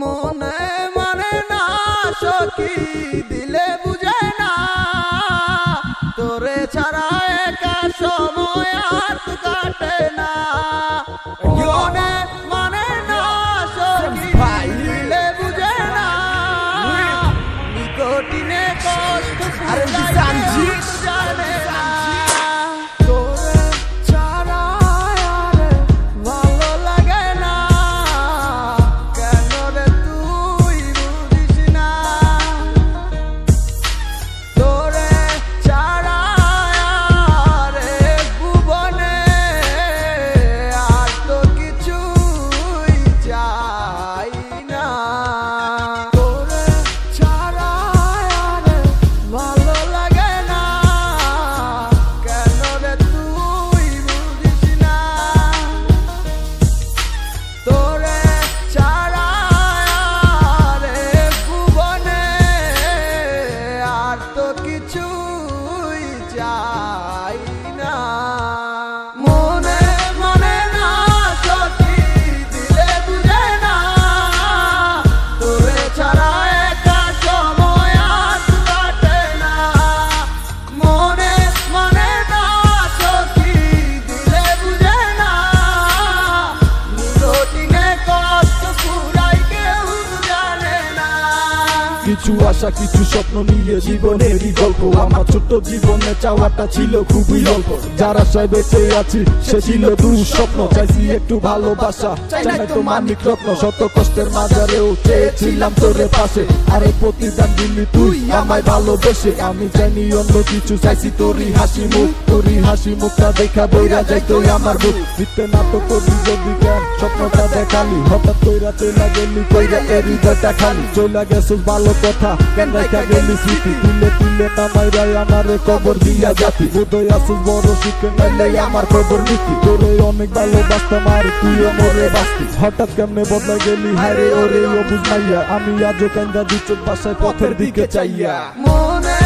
মনে মানে না সখী দিলে বুঝে না তোরে ছাড়া একা সময় আর কাটে না মনে মানে না সখী দিলে বুঝে না নিকটিনে কষ্ট আরে জানজি জানে না তোরে ছাড়া আর ভালো লাগে না কেন রে তুই বুঝিস না তোরে ছাড়া আর ভুবনে আর তো কিছুই চাই না তোরে ছাড়া আর ভালো লাগে না কেন রে তুই বুঝিস না তোরে ছাড়া আর ভুবনে আর তো কিছুই চাই না মনে মনে না সখী দিলে বুঝে না তোরে ছাড়া একা সময় আর কাটে না মনে মনে না সখী দিলে বুঝে না নিকটিনে কষ্ট পুরাই কেউ জানে না কিছু আশা কিছু স্বপ্ন নিয়ে জীবনেরই গল্প আমার ছোট্ট জীবনে চাওয়াটা ছিল খুবই অল্প যার আশায় বেঁচে আছি সে ছিল দুঃস্বপ্ন চাইছি একটু ভালোবাসা চাই না তো মানিক রত্ন শত কষ্টের মাঝারেও চেয়েছিলাম তোরে পাশে আরে প্রতিদান দিলি তুই আমায় ভালোবেসে আমি চাইনি অন্য কিছু চাইছি তোরই হাসি মুখটা দেখা বইরা যাই তুই আমার বুক দিতে না তো করি যদি কেন স্বপ্নটা দেখালি হঠাৎ কইরা চইলা গেলি কইরা এর হৃদয়টা খালি চইলা গেছিস ভালো কথা কেন রেখা গেলি স্মৃতি তুলে তুলে নামাইরাই আমারে কবর দিয়া জাতি বোধই আসিস বড় সুখে নাইলে আমার খবর নীতি তোরে অনেক ভালোবাসতাম আর তুইও মরে বাঁচতি হঠাৎ কেমনে বদলা গেলি হারে ওরে ও বুঝাইয়া আমি আজও কান্দা দুচোখ বাসায় পথের দিকে চাইয়া মনে